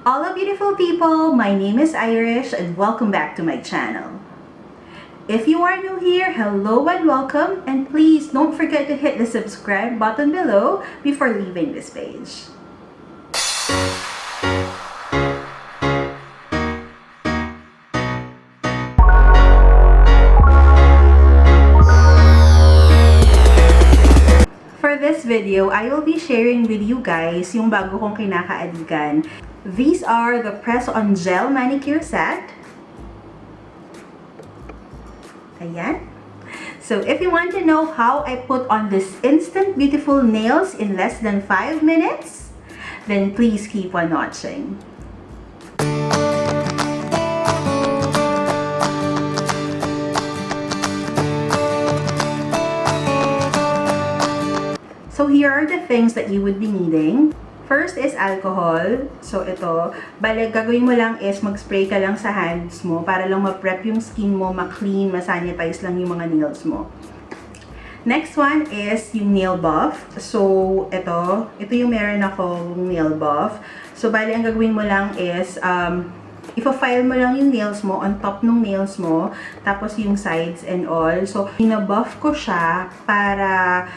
Hola beautiful people, my name is Irish and welcome back to my channel. If you are new here, hello and welcome, and please don't forget to hit the subscribe button below before leaving this page. For this video, I will be sharing with you guys yung bago kong kinakaalikan. These are the press-on gel manicure set. Ayan. So, if you want to know how I put on this instant beautiful nails in less than 5 minutes, then please keep on watching. So, here are the things that you would be needing. First is alcohol. So, ito. Bale, gagawin mo lang is mag-spray ka lang sa hands mo para lang ma-prep yung skin mo, ma-clean, ma-sanitize lang yung mga nails mo. Next one is yung nail buff. So, ito. Ito yung meron akong nail buff. So, bale, ang gagawin mo lang is, ipa-file mo lang yung nails mo on top ng nails mo, tapos yung sides and all. So, ina-buff ko siya para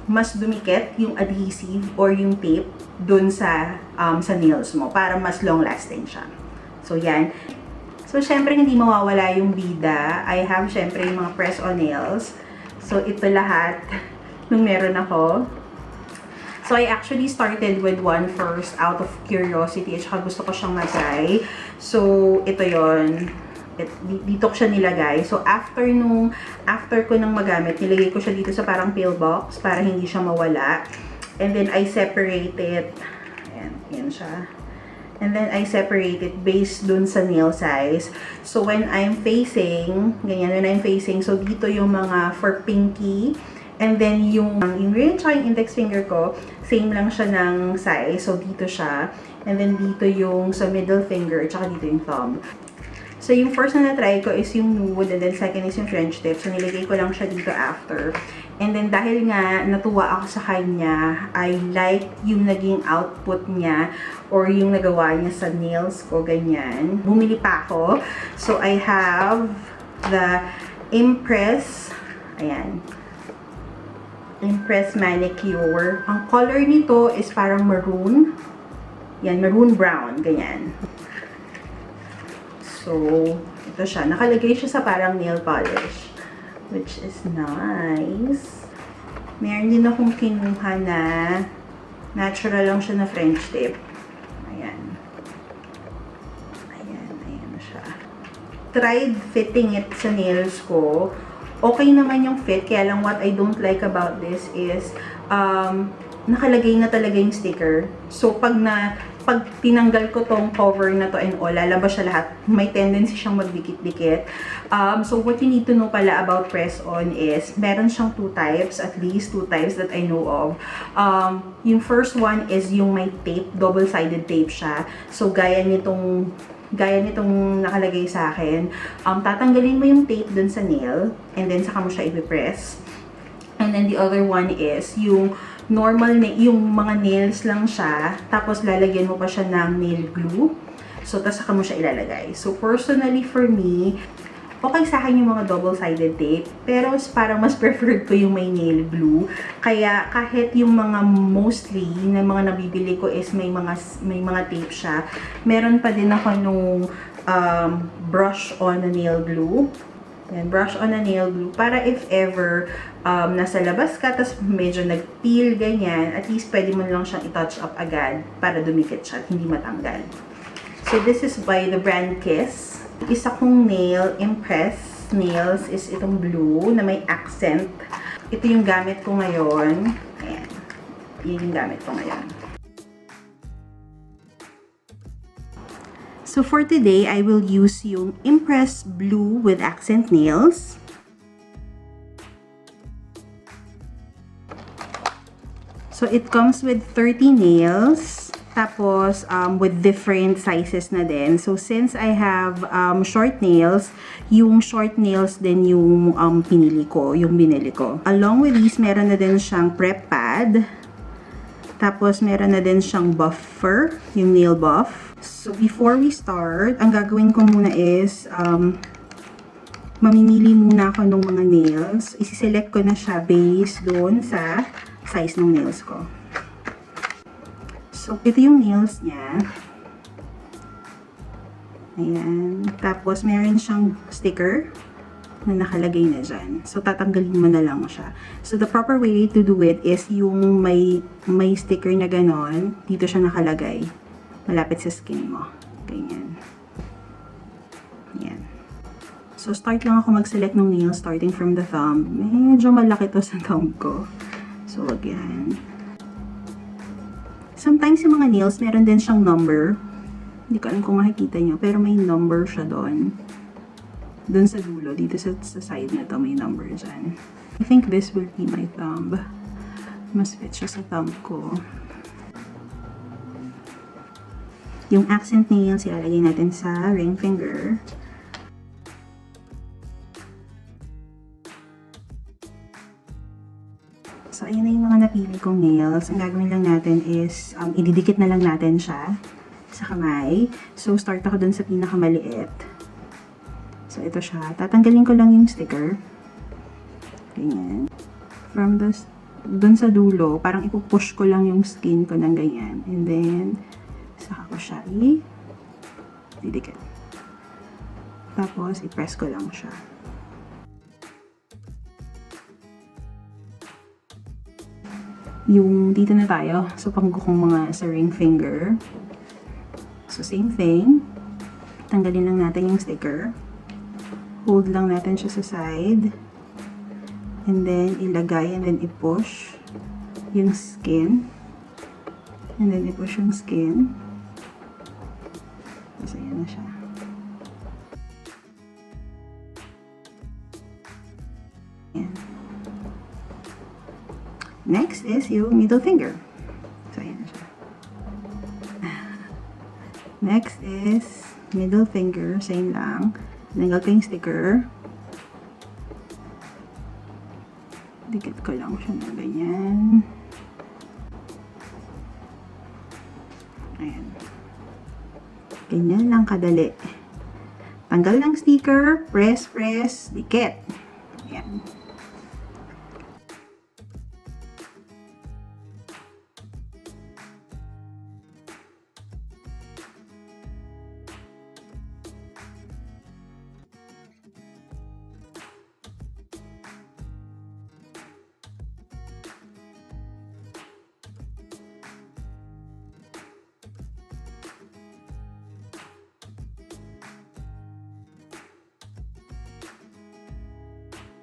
mas dumikit yung adhesive or yung tape dun sa nails mo para mas long lasting siya. So, yan. So, syempre hindi mawawala yung bida. I have syempre yung mga press-on nails. So, ito lahat nung meron ako. So, I actually started with one first out of curiosity at saka gusto ko siyang matry. So, ito yon. Dito ko siya nilagay. So, after ko nang magamit, nilagay ko siya dito sa parang pill box para hindi siya mawala. And then, I separate it. Ayan, yan siya. And then, I separate it based dun sa nail size. So, when I'm facing, ganyan, when I'm facing, so dito yung mga for pinky. And then, yung ring tsaka yung index finger ko, same lang siya ng size. So, dito siya. And then, dito yung sa middle finger, tsaka dito yung thumb. So, yung first na na-try ko is yung nude, and then second is yung French tip. So, nilagay ko lang siya dito after. And then, dahil nga natuwa ako sa kanya, I like yung naging output niya or yung nagawa niya sa nails ko, ganyan. Bumili pa ako. So, I have the Impress, ayan. Impress Manicure. Ang color nito is parang maroon. Yan, maroon brown, ganyan. So, ito siya. Nakalagay siya sa parang nail polish, which is nice. Meron din akong kinuha na natural lang siya na French tip. Ayan. Ayan siya. Tried fitting it sa nails ko. Okay naman yung fit, kaya lang what I don't like about this is, nakalagay na talaga yung sticker. So, pag tinanggal ko tong cover na to and all, lalabas siya lahat. May tendency siyang magdikit-dikit. So, what you need to know pala about press-on is, meron siyang two types, at least two types that I know of. Yung first one is yung may tape, double-sided tape siya. So, gaya nitong nakalagay sa akin. Tatanggalin mo yung tape dun sa nail, and then saka mo siya i-press. And then the other one is yung normal na, yung mga nails lang siya, tapos lalagyan mo pa siya ng nail glue. So, tapos saka mo siya ilalagay. So, personally for me, okay sa akin yung mga double-sided tape, pero parang mas preferred ko yung may nail glue. Kaya kahit yung mga mostly na mga nabibili ko is may mga tape siya, meron pa din ako nung brush on a nail glue. Yan, brush on a nail glue. Para if ever nasa labas ka, tas medyo nag-peel, ganyan, at least pwede mo lang siyang i-touch up agad para dumikit siya at hindi matanggal. So, this is by the brand Kiss. Isa kong nail, Impress nails, is itong blue na may accent. Ito yung gamit ko ngayon. Ayan. Yan yung gamit ko ngayon. So, for today, I will use yung Impress Blue with accent nails. So, it comes with 30 nails. Tapos, with different sizes na din. So, since I have short nails, yung short nails din yung binili ko. Along with these, meron na din siyang prep pad. Tapos, meron na din siyang buffer, yung nail buff. So, before we start, ang gagawin ko muna is, mamimili muna ako ng mga nails. Isi-select ko na siya based doon sa size ng nails ko. So, ito yung nails niya. Ayan. Tapos, meron siyang sticker na nakalagay na dyan. So, tatanggalin mo na lang siya. So, the proper way to do it is yung may sticker na ganon. Dito siya nakalagay. Malapit sa skin mo. Ganyan. Ayan. So, start lang ako mag-select ng nails starting from the thumb. Medyo malaki to sa thumb ko. So, wag yan. Sometimes yung mga nails, meron din siyang number. Hindi ko alam kung makikita nyo, pero may number siya doon. Doon sa dulo, dito sa side na to, may number dyan. I think this will be my thumb. Mas fit siya sa thumb ko. Yung accent nails, ilalagay natin sa ring finger. So, ayan na yung mga napili kong nails. Ang gagawin lang natin is, ididikit na lang natin siya sa kamay. So, start ako dun sa pinakamaliit. So, ito siya. Tatanggalin ko lang yung sticker. Ganyan. From dun sa dulo, parang ipupush ko lang yung skin ko ng ganyan. And then, saka ko siya didikit. Tapos, i-press ko lang siya. Yung dito na tayo. So, panggukong mga sa ring finger. So, same thing. Tanggalin lang natin yung sticker. Hold lang natin siya sa side. And then, ilagay and then i-push yung skin. And then, i-push yung skin. So, ayan na siya. Ayan. Next is yung middle finger. So, ayan na siya. Next is middle finger. Same lang. Nanggal ko yung sticker. Dikit ko lang siya na ganyan. Ayan. Ganyan lang kadali. Tanggal ng sticker. Press, press. Dikit. Ayan.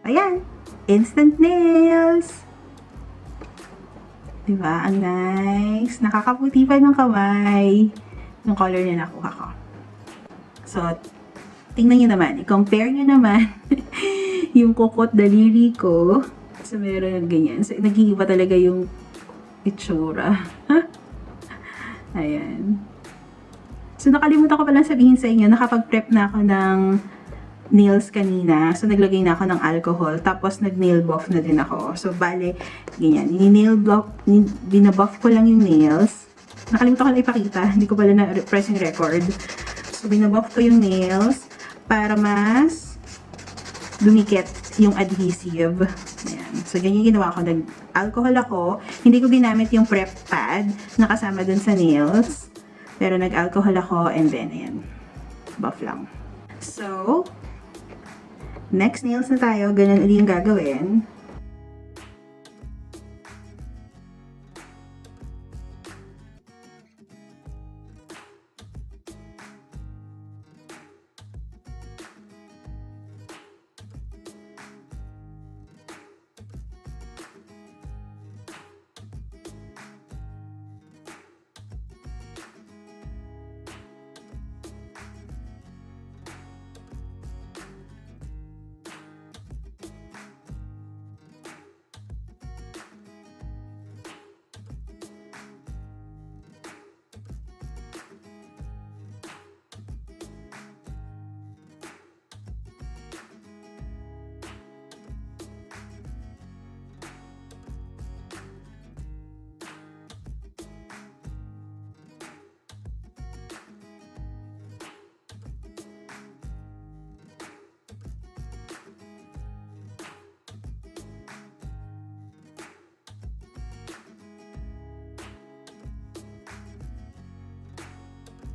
Ayan, instant nails! Diba? Ang nice. Nakakaputi pa ng kamay. Yung color na nakuha ko. So, tingnan nyo naman. I-compare nyo naman yung kukot daliri ko. So, meron ganyan. So, nag-iiba talaga yung itsura. Ayan. So, nakalimutan ko palang sabihin sa inyo, nakapag-prep na ako ng nails kanina. So, naglagay na ako ng alcohol. Tapos, nag-nail buff na din ako. So, bale, ganyan. Binabuff ko lang yung nails. Nakalimutan ko lang ipakita. Hindi ko pala na-press yung record. So, binabuff ko yung nails para mas dumikit yung adhesive. Ayan. So, ganyan ginawa ko. Nag-alcohol ako. Hindi ko ginamit yung prep pad na kasama dun sa nails. Pero nag-alcohol ako and then, ayan. Buff lang. So, next nails na tayo, ganun ulit yung gagawin.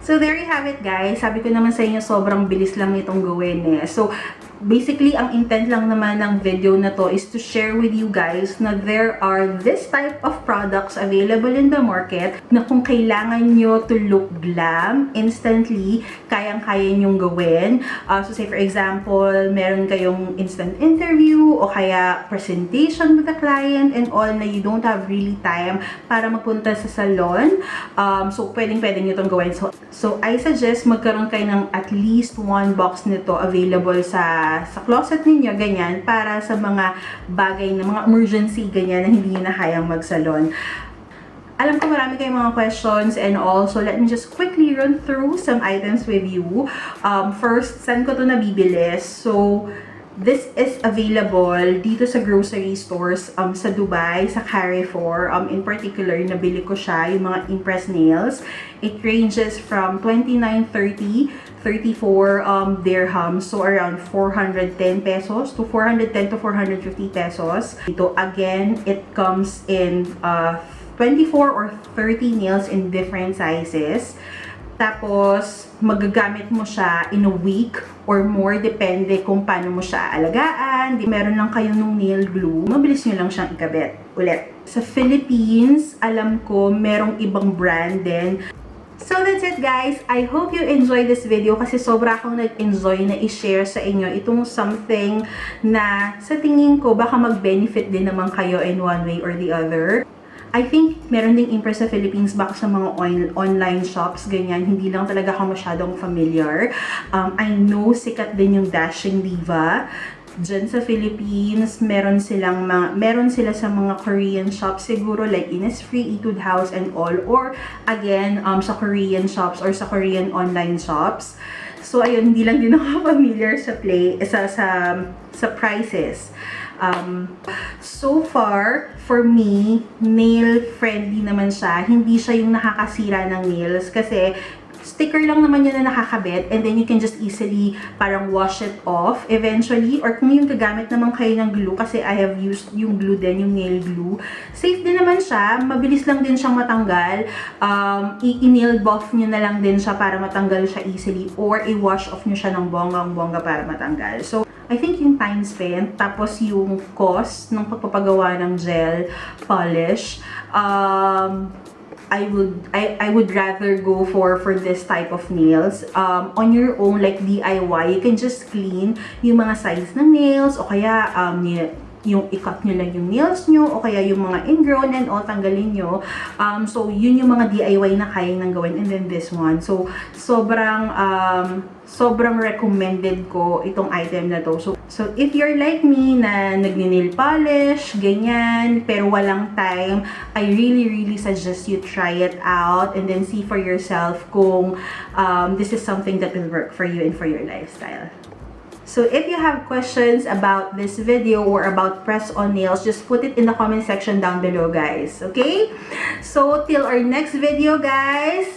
So there you have it guys. Sabi ko naman sa inyo, sobrang bilis lang itong gawin eh. So basically, ang intent lang naman ng video na to is to share with you guys na there are this type of products available in the market na kung kailangan nyo to look glam instantly, kayang-kaya nyong gawin. So say for example, meron kayong instant interview o kaya presentation with the client and all na you don't have really time para magpunta sa salon. So pwedeng-pwede nyo itong gawin. So I suggest magkaroon kayo ng at least one box nito available sa closet ninyo, ganyan, para sa mga bagay na mga emergency, ganyan, na hindi na kayang magsalon. Alam ko marami kayong mga questions and also let me just quickly run through some items with you. First, saan ko to nabibili? So, this is available dito sa grocery stores sa Dubai, sa Carrefour. In particular, nabili ko siya, yung mga impress nails. It ranges from 29.30, 34 dirhams, so around 410 pesos to 410 to 450 pesos. Ito, again, it comes in 24 or 30 nails in different sizes. Tapos, magagamit mo siya in a week or more, depende kung paano mo siya alagaan. Meron lang kayo nung nail glue, mabilis nyo lang siyang ikabit ulit. Sa Philippines, alam ko, merong ibang brand din. So that's it guys. I hope you enjoyed this video kasi sobra akong nag-enjoy na i-share sa inyo itong something na sa tingin ko baka mag-benefit din naman kayo in one way or the other. I think meron ding impress sa Philippines baka sa mga online shops, ganyan. Hindi lang talaga ako masyadong familiar. I know sikat din yung Dashing Diva. Diyan sa Philippines, meron sila sa mga Korean shops siguro like Innisfree, Etude House and all, or again sa Korean shops or sa Korean online shops. So ayun, hindi lang din ako familiar sa prices. So far, for me, nail friendly naman siya. Hindi siya yung nakakasira ng nails kasi sticker lang naman yun na nakakabit and then you can just easily parang wash it off eventually, or kung yung gagamit naman kayo ng glue, kasi I have used yung glue din, yung nail glue. Safe din naman siya, mabilis lang din siyang matanggal. I-nail buff nyo na lang din siya para matanggal siya easily, or i-wash off nyo siya ng bonggang-bongga para matanggal. So, I think yung time spent, tapos yung cost ng pagpapagawa ng gel polish, I would rather go for this type of nails. On your own, like DIY, you can just clean yung mga sides ng nails, o kaya yung i-cut nyo lang yung nails nyo, o kaya yung mga ingrown and all, tanggalin nyo. So, yun yung mga DIY na kaya nang gawin. And then this one. So, sobrang recommended ko itong item na to. So if you're like me na nagne-nail polish, ganyan, pero walang time, I really suggest you try it out and then see for yourself kung this is something that will work for you and for your lifestyle. So if you have questions about this video or about press-on nails, just put it in the comment section down below, guys. Okay? So till our next video, guys.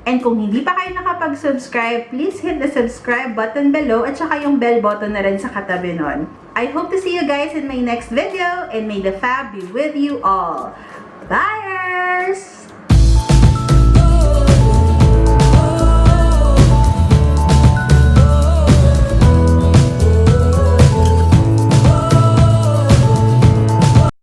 And kung hindi pa kayo nakapag-subscribe, please hit the subscribe button below at saka yung bell button na rin sa katabi nun. I hope to see you guys in my next video and may the fab be with you all. Byers!